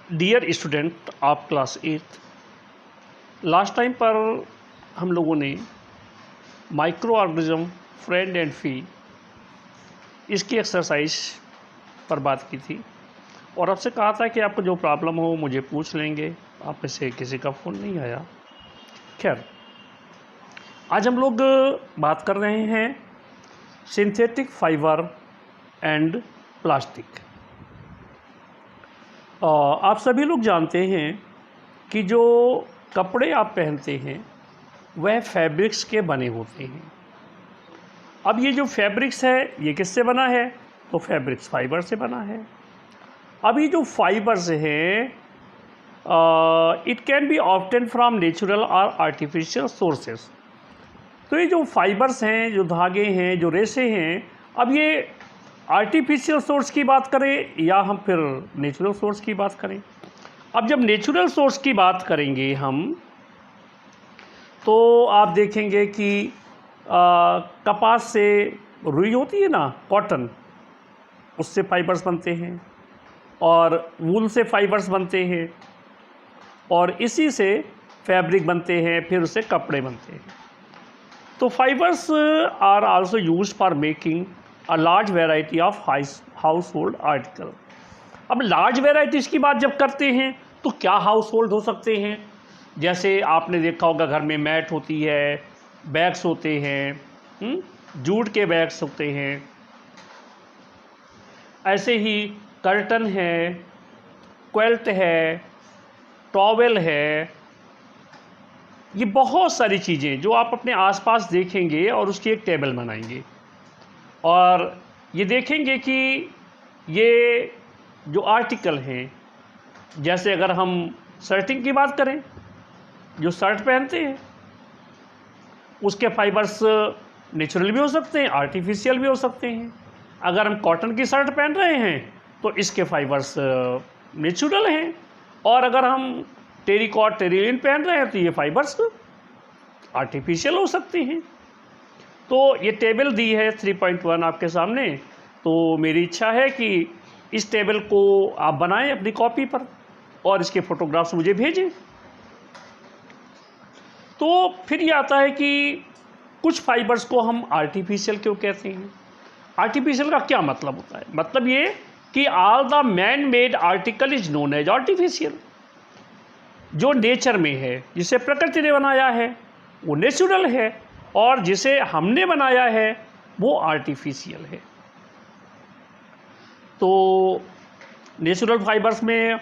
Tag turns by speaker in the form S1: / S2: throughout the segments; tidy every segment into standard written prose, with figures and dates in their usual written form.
S1: Dear student of class 8, last time पर हम लोगों ने micro organism friend and foe इसकी एक्सरसाइज पर बात की थी और आपसे कहा था कि आपको जो प्रॉब्लम हो मुझे पूछ लेंगे। आप में से किसी का फ़ोन नहीं आया। खैर, आज हम लोग बात कर रहे हैं सिंथेटिक फाइबर एंड प्लास्टिक। आप सभी लोग जानते हैं कि जो कपड़े आप पहनते हैं वह फैब्रिक्स के बने होते हैं। अब ये जो फैब्रिक्स है ये किससे बना है? तो फैब्रिक्स फाइबर से बना है। अब ये जो फाइबर्स हैं it can B obtain from natural और आर्टिफिशियल सोर्सेस। तो ये जो फाइबर्स हैं, जो धागे हैं, जो रेशे हैं, अब ये आर्टिफिशियल सोर्स की बात करें या हम फिर नेचुरल सोर्स की बात करें। अब जब नेचुरल सोर्स की बात करेंगे हम तो आप देखेंगे कि कपास से रुई होती है ना, कॉटन, उससे फाइबर्स बनते हैं और वूल से फाइबर्स बनते हैं और इसी से फैब्रिक बनते हैं, फिर उससे कपड़े बनते हैं। तो fibres are also used for making a large variety of household article. अब लार्ज वेराइटीज़ की बात जब करते हैं तो क्या हाउस होल्ड हो सकते हैं? जैसे आपने देखा होगा घर में मैट होती है, बैग्स होते हैं, जूट के बैग्स होते हैं, ऐसे ही कर्टन है, क्वेल्ट है, टॉवेल है। ये बहुत सारी चीज़ें जो आप अपने आसपास देखेंगे और उसकी एक टेबल बनाएंगे और ये देखेंगे कि ये जो आर्टिकल हैं, जैसे अगर हम शर्टिंग की बात करें, जो शर्ट पहनते हैं उसके फाइबर्स नेचुरल भी हो सकते हैं, आर्टिफिशियल भी हो सकते हैं। अगर हम कॉटन की शर्ट पहन रहे हैं तो इसके फाइबर्स नेचुरल हैं और अगर हम टेरिकॉट टेरिलिन पहन रहे हैं तो ये फाइबर्स आर्टिफिशियल हो सकते हैं। तो ये टेबल दी है 3.1 आपके सामने। तो मेरी इच्छा है कि इस टेबल को आप बनाएं अपनी कॉपी पर और इसके फोटोग्राफ्स मुझे भेजें। तो फिर ये आता है कि कुछ फाइबर्स को हम आर्टिफिशियल क्यों कहते हैं? आर्टिफिशियल का क्या मतलब होता है? मतलब ये कि all the man made article is known as artificial. जो नेचर में है, जिसे प्रकृति ने बनाया है वो नेचुरल है और जिसे हमने बनाया है वो आर्टिफिशियल है। तो नेचुरल फाइबर्स में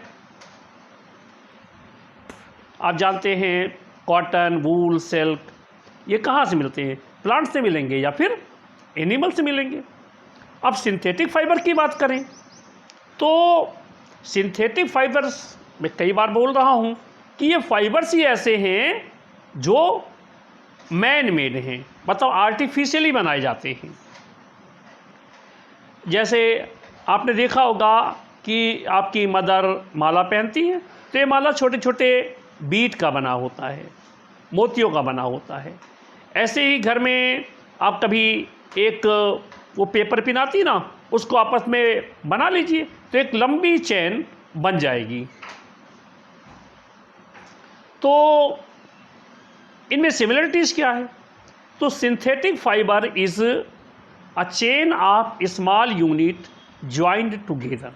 S1: आप जानते हैं कॉटन, वूल, सिल्क, ये कहाँ से मिलते हैं? प्लांट से मिलेंगे या फिर एनिमल से मिलेंगे। अब सिंथेटिक फाइबर की बात करें तो सिंथेटिक फाइबर्स, मैं कई बार बोल रहा हूँ कि ये फाइबर्स ही ऐसे हैं जो मैन मेड हैं, मतलब आर्टिफिशियली बनाए जाते हैं। जैसे आपने देखा होगा कि आपकी मदर माला पहनती हैं तो ये माला छोटे छोटे बीट का बना होता है, मोतियों का बना होता है। ऐसे ही घर में आप कभी एक वो पेपर पिन आती ना, उसको आपस में बना लीजिए तो एक लंबी चेन बन जाएगी। तो इनमें सिमिलरिटीज़ क्या है? तो synthetic fibre is a chain of small unit joined together.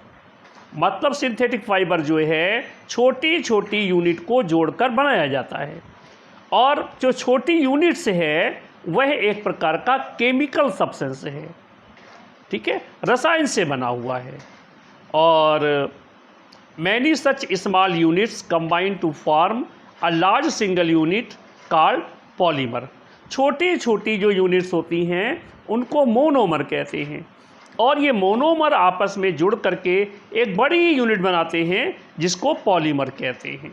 S1: मतलब सिंथेटिक फाइबर जो है छोटी छोटी यूनिट को जोड़कर बनाया जाता है और जो छोटी यूनिट्स है वह एक प्रकार का केमिकल सब्सटेंस है, ठीक है, रसायन से बना हुआ है। और many such small units combine to form a large single unit called polymer. छोटी छोटी जो यूनिट्स होती हैं उनको मोनोमर कहते हैं और ये मोनोमर आपस में जुड़ करके एक बड़ी यूनिट बनाते हैं जिसको पॉलीमर कहते हैं।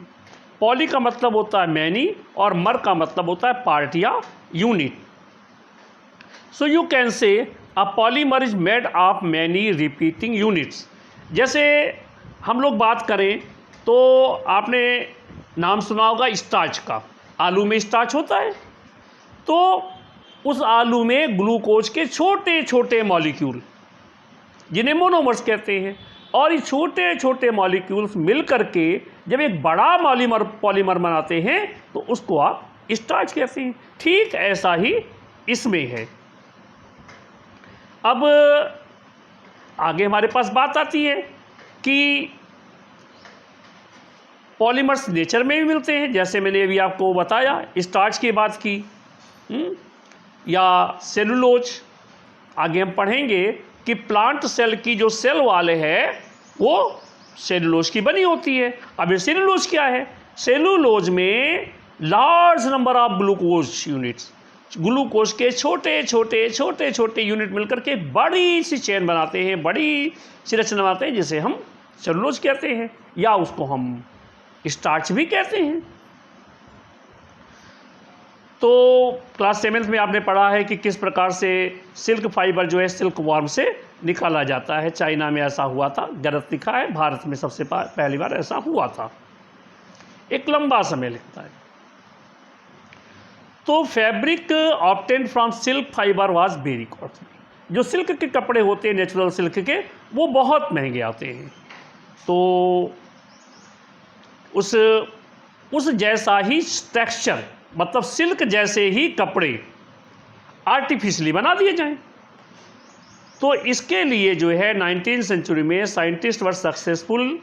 S1: पॉली का मतलब होता है मैनी और मर का मतलब होता है पार्ट या unit. So you can say a polymer is made of many repeating units. जैसे हम लोग बात करें तो आपने नाम सुना होगा स्टार्च का। आलू में स्टार्च होता है तो उस आलू में ग्लूकोज के छोटे छोटे मॉलिक्यूल जिन्हें मोनोमर्स कहते हैं, और ये छोटे छोटे मॉलिक्यूल्स मिल करके जब एक बड़ा पॉलीमर बनाते हैं तो उसको आप स्टार्च कहते हैं। ठीक ऐसा ही इसमें है। अब आगे हमारे पास बात आती है कि पॉलीमर्स नेचर में भी मिलते हैं, जैसे मैंने अभी आपको बताया, स्टार्च की बात की, या सेलुलोज। आगे हम पढ़ेंगे कि प्लांट सेल की जो सेल वाले है वो सेलुलोज की बनी होती है। अब ये सेलुलोज क्या है? सेलुलोज में large number of glucose units, glucose के छोटे छोटे छोटे छोटे यूनिट मिलकर के बड़ी सी चेन बनाते हैं, बड़ी सी रचना बनाते हैं, जिसे हम सेलुलोज कहते हैं, या उसको हम स्टार्च भी कहते हैं। तो क्लास 7th में आपने पढ़ा है कि किस प्रकार से सिल्क फाइबर जो है सिल्क वर्म से निकाला जाता है। चाइना में ऐसा हुआ था, गलत लिखा है, भारत में सबसे पहली बार ऐसा हुआ था। एक लंबा समय लगता है। तो fabric obtained from silk fibre was very costly. जो सिल्क के कपड़े होते हैं नेचुरल सिल्क के, वो बहुत महंगे आते हैं। तो उस जैसा ही टेक्सचर, मतलब सिल्क जैसे ही कपड़े आर्टिफिशियली बना दिए जाएं। तो इसके लिए जो है 19th सेंचुरी में scientist were successful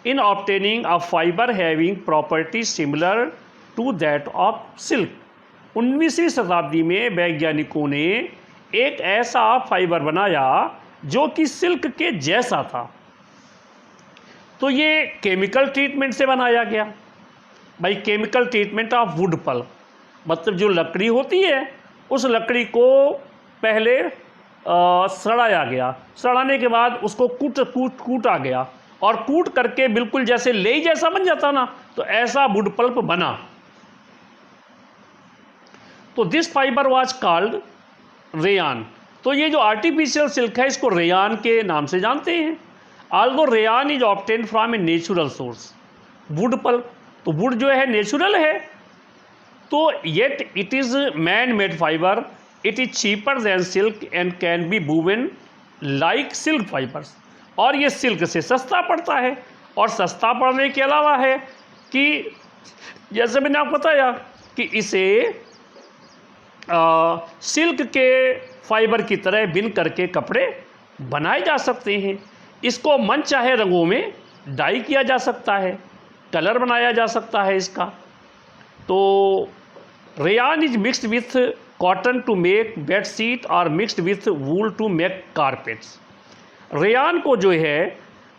S1: in obtaining a fibre having property similar to that of silk. 19वीं शताब्दी में वैज्ञानिकों ने एक ऐसा फाइबर बनाया जो कि सिल्क के जैसा था। तो ये केमिकल ट्रीटमेंट से बनाया गया। भाई chemical treatment of wood pulp, मतलब जो लकड़ी होती है उस लकड़ी को पहले सड़ाया गया, सड़ाने के बाद उसको कूटा गया, और कूट करके बिल्कुल जैसे लेई जैसा बन जाता ना, तो ऐसा वुड पल्प बना। तो this fibre was called rayon. तो ये जो आर्टिफिशियल सिल्क है इसको रेयान के नाम से जानते हैं। Although rayon is obtained from a natural source, wood pulp, तो वुड जो है नेचुरल है, तो yet it is man made fibre, it is cheaper than silk and can be woven like silk fibres. और ये सिल्क से सस्ता पड़ता है, और सस्ता पड़ने के अलावा है कि जैसे मैंने आपको बताया कि इसे सिल्क के फाइबर की तरह बिन करके कपड़े बनाए जा सकते हैं। इसको मन चाहे रंगों में डाई किया जा सकता है, कलर बनाया जा सकता है इसका। तो rayon is mixed with cotton to make bed sheet और mixed with wool to make carpets. Rayon को जो है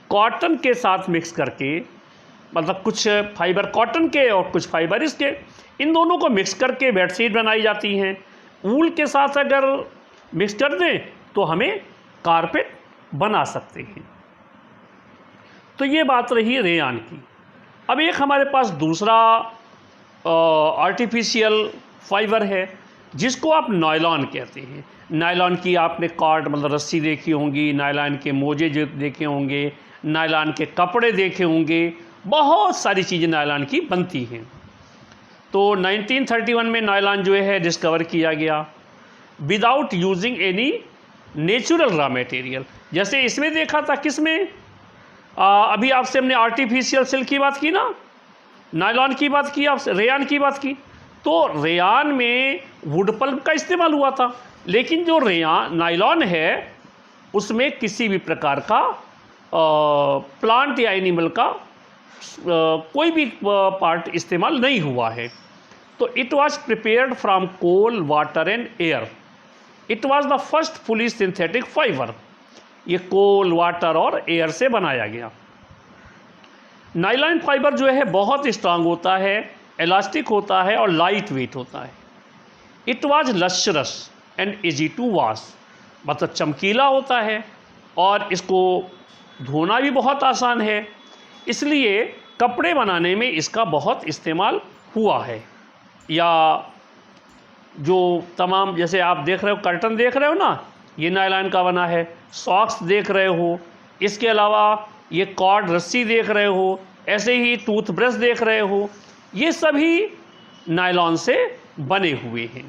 S1: कॉटन के साथ मिक्स करके, मतलब कुछ फाइबर कॉटन के और कुछ फाइबर इसके, इन दोनों को मिक्स करके बेडशीट बनाई जाती हैं। वूल के साथ अगर मिक्स कर दें तो हमें कारपेट बना सकते हैं। तो ये बात रही रेयान की। अब एक हमारे पास दूसरा आर्टिफिशियल फाइबर है जिसको आप नायलॉन कहते हैं। नायलॉन की आपने कॉर्ड, मतलब रस्सी देखी होंगी, नायलॉन के मोजे जो देखे होंगे, नायलॉन के कपड़े देखे होंगे, बहुत सारी चीज़ें नायलॉन की बनती हैं। तो 1931 में नायलॉन जो है डिस्कवर किया गया without using any natural raw material. जैसे इसमें देखा था, किसमें अभी आपसे हमने आर्टिफिशियल सिल्क की बात की ना, नायलॉन की बात की, आपसे रेयान की बात की। तो रेयान में वुड पल्प का इस्तेमाल हुआ था, लेकिन जो नायलॉन है उसमें किसी भी प्रकार का प्लांट या एनिमल का कोई भी पार्ट इस्तेमाल नहीं हुआ है। तो it was prepared from coal, water and air. It was the first fully synthetic fibre. ये कोल, वाटर और एयर से बनाया गया। नायलॉन फाइबर जो है बहुत स्ट्रांग होता है, इलास्टिक होता है और लाइट वेट होता है। It was lustrous and easy to wash, मतलब चमकीला होता है और इसको धोना भी बहुत आसान है, इसलिए कपड़े बनाने में इसका बहुत इस्तेमाल हुआ है। या जो तमाम, जैसे आप देख रहे हो कर्टन देख रहे हो ना, ये नायलॉन का बना है। सॉक्स देख रहे हो, इसके अलावा ये कॉर्ड रस्सी देख रहे हो, ऐसे ही टूथब्रश देख रहे हो, ये सभी नायलॉन से बने हुए हैं।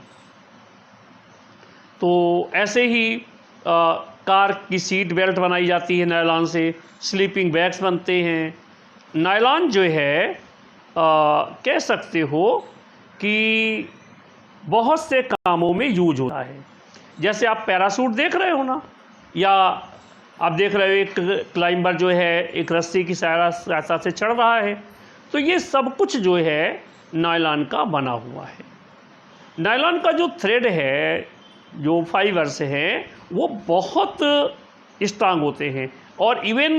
S1: तो ऐसे ही कार की सीट बेल्ट बनाई जाती है नायलॉन से, स्लीपिंग बैग्स बनते हैं। नायलॉन जो है कह सकते हो कि बहुत से कामों में यूज होता है। जैसे आप पैराशूट देख रहे हो ना, या आप देख रहे हो एक क्लाइंबर जो है एक रस्सी की सहायता से चढ़ रहा है, तो ये सब कुछ जो है नायलॉन का बना हुआ है। नायलॉन का जो थ्रेड है, जो फाइबर्स हैं, वो बहुत स्ट्रांग होते हैं, और इवन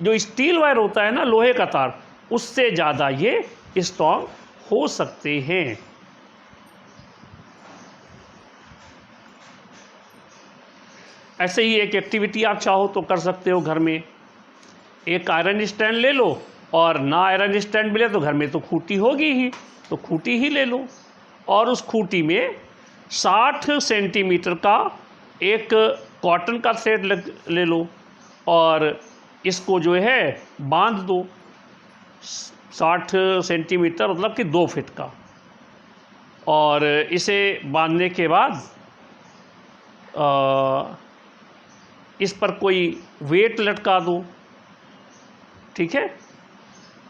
S1: जो स्टील वायर होता है ना, लोहे का तार, उससे ज़्यादा ये स्ट्रांग हो सकते हैं। ऐसे ही एक एक्टिविटी आप चाहो तो कर सकते हो घर में। एक आयरन स्टैंड ले लो, और ना आयरन स्टैंड मिले तो घर में तो खूंटी होगी ही, तो खूंटी ही ले लो, और उस खूंटी में 60 सेंटीमीटर का एक कॉटन का थ्रेड ले लो, और इसको जो है बांध दो। 60 सेंटीमीटर मतलब कि 2 फीट का। और इसे बांधने के बाद इस पर कोई वेट लटका दो, ठीक है।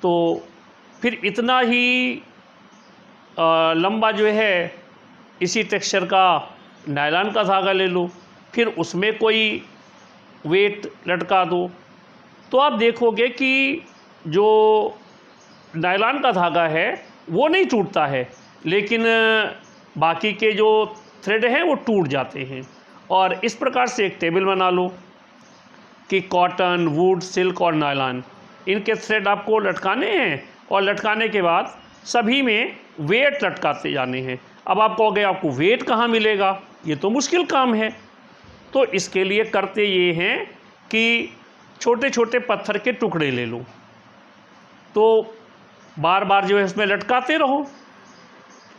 S1: तो फिर इतना ही लंबा जो है इसी टेक्सचर का नायलॉन का धागा ले लो, फिर उसमें कोई वेट लटका दो। तो आप देखोगे कि जो नायलॉन का धागा है वो नहीं टूटता है, लेकिन बाकी के जो थ्रेड हैं वो टूट जाते हैं। और इस प्रकार से एक टेबल बना लो कि कॉटन, वुड, सिल्क और नायलॉन, इनके थ्रेड आपको लटकाने हैं, और लटकाने के बाद सभी में वेट लटकाते जाने हैं। अब आप कहोगे आपको वेट कहाँ मिलेगा, ये तो मुश्किल काम है। तो इसके लिए करते ये हैं कि छोटे छोटे पत्थर के टुकड़े ले लो, तो बार बार जो है इसमें लटकाते रहो,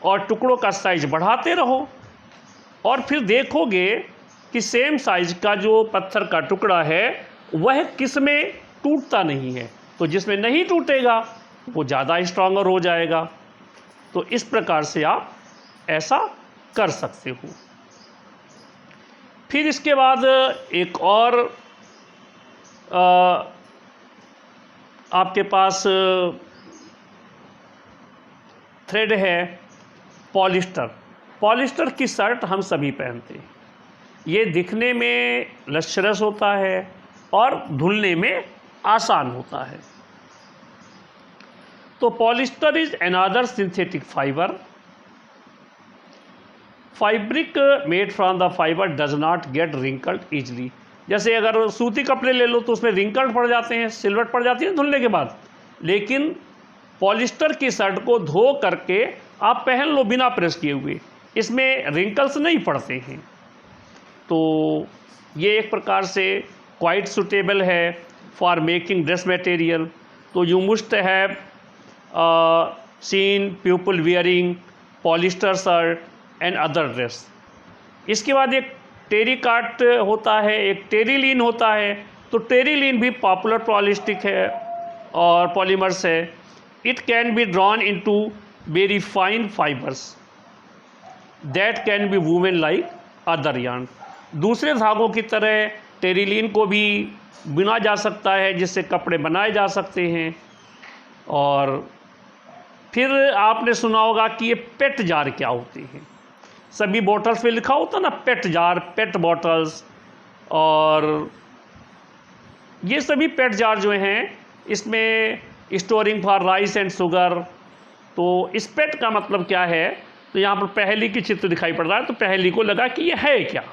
S1: और टुकड़ों का साइज बढ़ाते रहो, और फिर देखोगे कि सेम साइज का जो पत्थर का टुकड़ा है वह किस में टूटता नहीं है, तो जिसमें नहीं टूटेगा वो ज़्यादा स्ट्रॉन्गर हो जाएगा। तो इस प्रकार से आप ऐसा कर सकते हो। फिर इसके बाद एक और आपके पास थ्रेड है पॉलिस्टर। पॉलिस्टर की शर्ट हम सभी पहनते हैं। ये दिखने में लश्चरस होता है और धुलने में आसान होता है। तो polyester is another synthetic fibre. Fabric made from the fibre does not gate wrinkled easily. जैसे अगर सूती कपड़े ले लो तो उसमें रिंकल्ड पड़ जाते हैं, सिलवट पड़ जाती है धुलने के बाद, लेकिन पॉलिस्टर की शर्ट को धो करके आप पहन लो बिना प्रेस किए हुए, इसमें रिंकल्स नहीं पड़ते हैं। तो ये एक प्रकार से क्वाइट सुटेबल है फॉर मेकिंग ड्रेस मटेरियल। तो you must have seen people wearing polyester shirt and other dress. इसके बाद एक टेरिकाट होता है, एक टेरिलीन होता है। तो टेरिलीन भी पॉपुलर पॉलिस्टिक है और पॉलीमर्स है। It can be drawn into very fine fibres that can be woven like other yarn. दूसरे धागों की तरह टेरिलीन को भी बुना जा सकता है, जिससे कपड़े बनाए जा सकते हैं। और फिर आपने सुना होगा कि ये पेट जार क्या होती हैं। सभी बॉटल्स पे लिखा होता ना पेट जार, पेट बॉटल्स, और ये सभी पेट जार जो हैं इसमें storing for rice and sugar. तो इस पेट का मतलब क्या है, तो यहाँ पर पहेली की चित्र दिखाई पड़ रहा है, तो पहेली को लगा कि ये है क्या।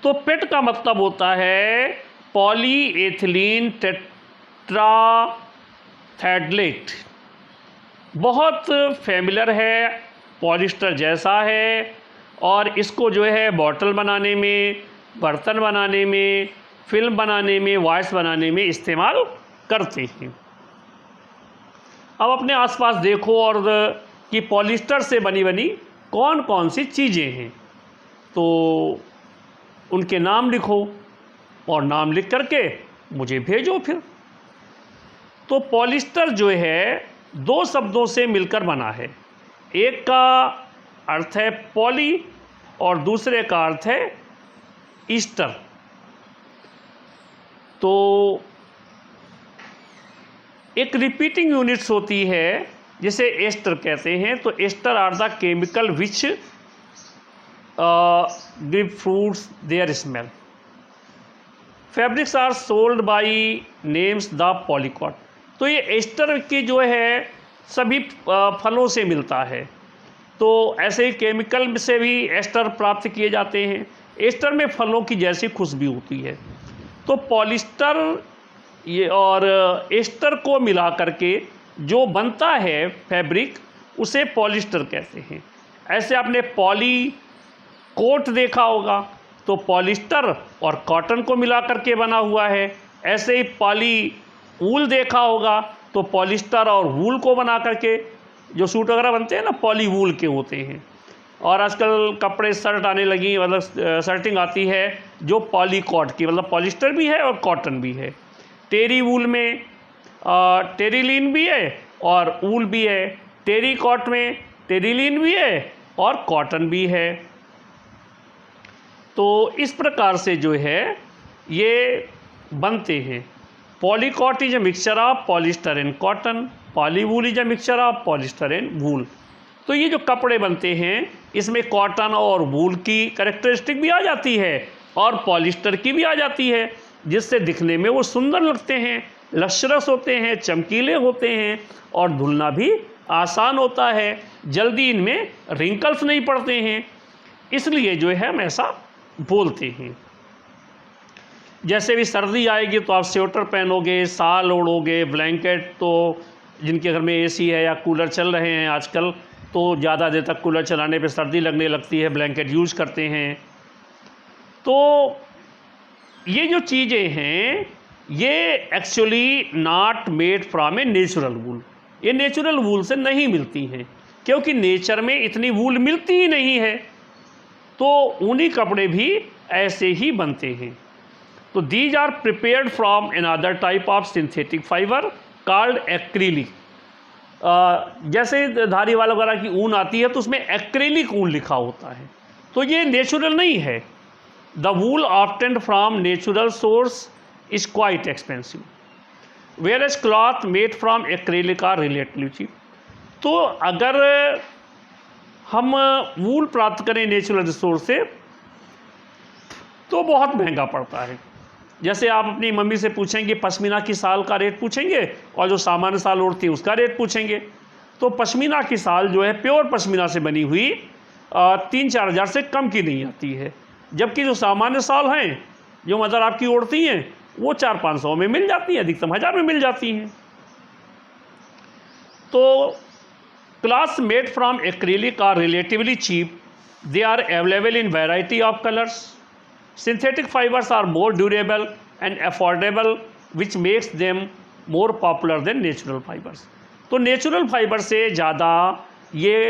S1: तो पेट का मतलब होता है पॉलीएथिलीन टेट्राथैलेट। बहुत फेमिलर है, पॉलिस्टर जैसा है, और इसको जो है बॉटल बनाने में, बर्तन बनाने में, फिल्म बनाने में, वॉइस बनाने में इस्तेमाल करते हैं। अब अपने आसपास देखो और कि पॉलिस्टर से बनी बनी कौन कौन सी चीज़ें हैं, तो उनके नाम लिखो और नाम लिख करके मुझे भेजो फिर। तो पॉलिस्टर जो है 2 शब्दों से मिलकर बना है। एक का अर्थ है पॉली और दूसरे का अर्थ है ईस्टर, तो एक रिपीटिंग यूनिट्स होती है जिसे एस्टर कहते हैं। तो ester are the chemical which give fruits their smell. Fabrics are sold by names the polycot. तो ये एस्टर की जो है सभी फलों से मिलता है। तो ऐसे ही केमिकल से भी एस्टर प्राप्त किए जाते हैं। एस्टर में फलों की जैसी खुशबू होती है। तो पॉलिस्टर ये और एस्टर को मिला करके जो बनता है फैब्रिक, उसे पॉलिस्टर कहते हैं। ऐसे आपने पॉली कोट देखा होगा, तो पॉलिस्टर और कॉटन को मिला करके बना हुआ है। ऐसे ही पॉली वूल देखा होगा, तो पॉलिस्टर और वूल को बना करके जो सूट वगैरह बनते हैं ना, पॉली वूल के होते हैं। और आजकल कपड़े शर्ट आने लगी, मतलब शर्टिंग आती है जो पॉलीकॉट की, मतलब पॉलिस्टर भी है और कॉटन भी है। टेरी वूल में टेरिलीन भी है और वूल भी है। टेरी कॉट में टेरिलीन भी है और कॉटन भी है। तो इस प्रकार से जो है ये बनते हैं। Polycot is a mixture of polyester and cotton, poly wool is a mixture of polyester and wool. तो ये जो कपड़े बनते हैं इसमें कॉटन और वूल की कैरेक्टरिस्टिक भी आ जाती है और पॉलिस्टर की भी आ जाती है, जिससे दिखने में वो सुंदर लगते हैं, लश्रस होते हैं, चमकीले होते हैं और धुलना भी आसान होता है। जल्दी इनमें रिंकल्स नहीं पड़ते हैं, इसलिए जो है हम ऐसा बोलते हैं। जैसे भी सर्दी आएगी तो आप स्वेटर पहनोगे, शाल ओढ़ोगे, ब्लैंकेट, तो जिनके घर में एसी है या कूलर चल रहे हैं आजकल, तो ज़्यादा देर तक कूलर चलाने पे सर्दी लगने लगती है, ब्लैंकेट यूज़ करते हैं। तो ये जो चीज़ें हैं ये actually not made from a natural wool, ये नेचुरल वूल से नहीं मिलती हैं, क्योंकि नेचर में इतनी वूल मिलती ही नहीं है। तो ऊनी कपड़े भी ऐसे ही बनते हैं। तो these are prepared from another type of synthetic fibre called acrylic. जैसे धारी वाला वगैरह की ऊन आती है तो उसमें एक्रिलिक ऊन लिखा होता है, तो ये नेचुरल नहीं है। The wool obtained from natural source is quite expensive, whereas cloth made from acrylic are relatively cheap. तो अगर हम वूल प्राप्त करें नेचुरल सोर्स से तो बहुत महंगा पड़ता है। जैसे आप अपनी मम्मी से पूछेंगे पश्मीना की साल का रेट पूछेंगे और जो सामान्य साल ओढ़ती है उसका रेट पूछेंगे, तो पश्मीना की साल जो है प्योर पश्मीना से बनी हुई 3-4 हज़ार से कम की नहीं आती है, जबकि जो सामान्य साल हैं जो मदर आपकी ओढ़ती हैं वो 400-500 में मिल जाती हैं, अधिकतम 1000 में मिल जाती हैं। तो clothes made from acrylic are relatively cheap, they are available in variety of colours. Synthetic fibers are more durable and affordable, which makes them more popular than natural fibers. तो नेचुरल फाइबर से ज़्यादा ये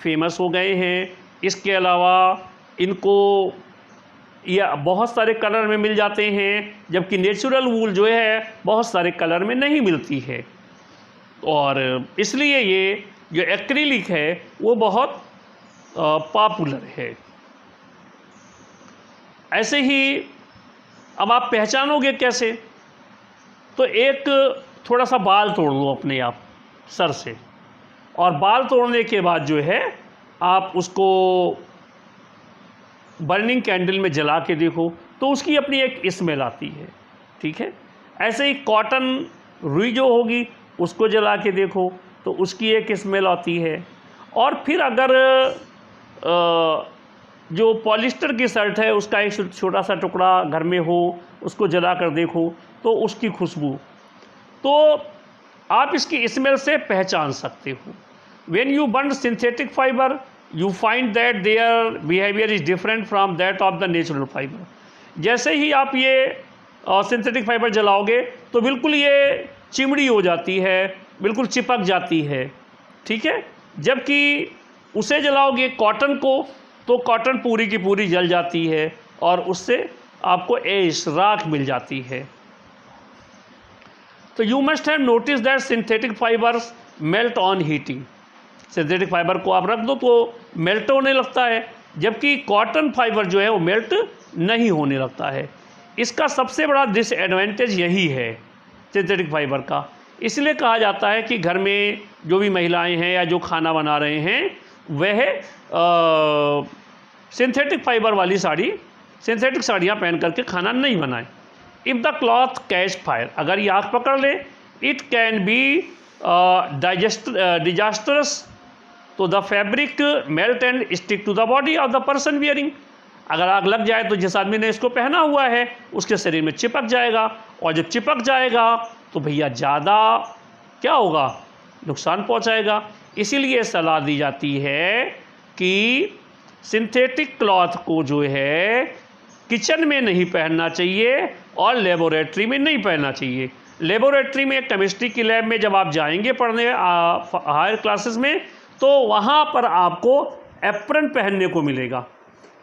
S1: famous हो गए हैं। इसके अलावा इनको ये बहुत सारे कलर में मिल जाते हैं, जबकि नेचुरल वूल जो है बहुत सारे कलर में नहीं मिलती है, और इसलिए ये जो एक्रिलिक है वो बहुत पॉपुलर है। ऐसे ही अब आप पहचानोगे कैसे, तो एक थोड़ा सा बाल तोड़ लो अपने आप सर से, और बाल तोड़ने के बाद जो है आप उसको बर्निंग कैंडल में जला के देखो तो उसकी अपनी एक स्मेल आती है, ठीक है। ऐसे ही कॉटन रुई जो होगी उसको जला के देखो तो उसकी एक स्मेल आती है। और फिर अगर जो पॉलिस्टर की शर्ट है उसका एक छोटा सा टुकड़ा घर में हो, उसको जला कर देखो तो उसकी खुशबू, तो आप इसकी स्मेल से पहचान सकते हो। When you burn synthetic fibre you find that their behaviour is different from that of the natural fibre. जैसे ही आप ये सिंथेटिक फाइबर जलाओगे तो बिल्कुल ये चिमड़ी हो जाती है, बिल्कुल चिपक जाती है, ठीक है। जबकि उसे जलाओगे कॉटन को तो कॉटन पूरी की पूरी जल जाती है और उससे आपको ऐश राख मिल जाती है। तो you must have notice that synthetic fibres melt on heating. Synthetic fibre को आप रख दो तो मेल्ट होने लगता है, जबकि कॉटन फाइबर जो है वो मेल्ट नहीं होने लगता है। इसका सबसे बड़ा डिसएडवांटेज यही है सिंथेटिक फाइबर का। इसलिए कहा जाता है कि घर में जो भी महिलाएं हैं या जो खाना बना रहे हैं वह सिंथेटिक फाइबर वाली साड़ी, सिंथेटिक साड़ियाँ पहन करके खाना नहीं बनाएं। If the cloth catch fire, अगर ये आग पकड़ ले, इट कैन बी डिजास्टरस तो the fabric melt and stick to the body of the person wearing. अगर आग लग जाए तो जिस आदमी ने इसको पहना हुआ है उसके शरीर में चिपक जाएगा, और जब चिपक जाएगा तो भैया ज़्यादा क्या होगा, नुकसान पहुंचाएगा। इसीलिए सलाह दी जाती है कि सिंथेटिक क्लॉथ को जो है किचन में नहीं पहनना चाहिए और लेबोरेटरी में नहीं पहनना चाहिए। लेबोरेटरी में, केमिस्ट्री की लैब में जब आप जाएंगे पढ़ने हायर क्लासेस में, तो वहाँ पर आपको एप्रन पहनने को मिलेगा।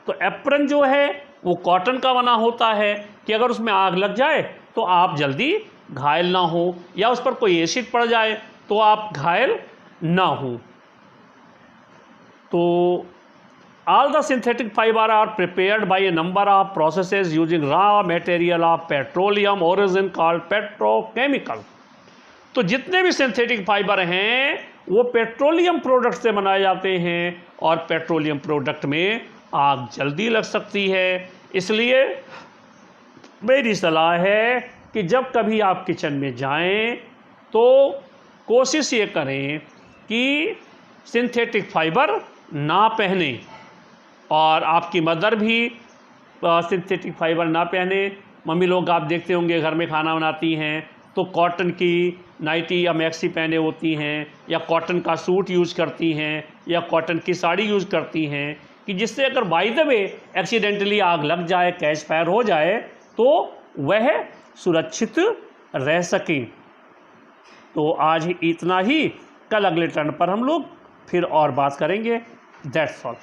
S1: तो एप्रन जो है वो कॉटन का बना होता है कि अगर उसमें आग लग जाए तो आप जल्दी घायल ना हो, या उस पर कोई एसिड पड़ जाए तो आप घायल ना हो। तो all the synthetic fiber are prepared by a number of processes using raw material of petroleum origin called petrochemical। तो जितने भी सिंथेटिक फाइबर हैं वो पेट्रोलियम प्रोडक्ट से बनाए जाते हैं, और पेट्रोलियम प्रोडक्ट में आग जल्दी लग सकती है। इसलिए मेरी सलाह है कि जब कभी आप किचन में जाएं तो कोशिश ये करें कि सिंथेटिक फाइबर ना पहने, और आपकी मदर भी सिंथेटिक फाइबर ना पहने। मम्मी लोग आप देखते होंगे घर में खाना बनाती हैं तो कॉटन की नाइटी या मैक्सी पहने होती हैं, या कॉटन का सूट यूज़ करती हैं, या कॉटन की साड़ी यूज़ करती हैं, कि जिससे अगर बाय द वे एक्सीडेंटली आग लग जाए, कैच फायर हो जाए तो वह सुरक्षित रह सकें। तो आज इतना ही, कल अगले टर्न पर हम लोग फिर और बात करेंगे। That's all.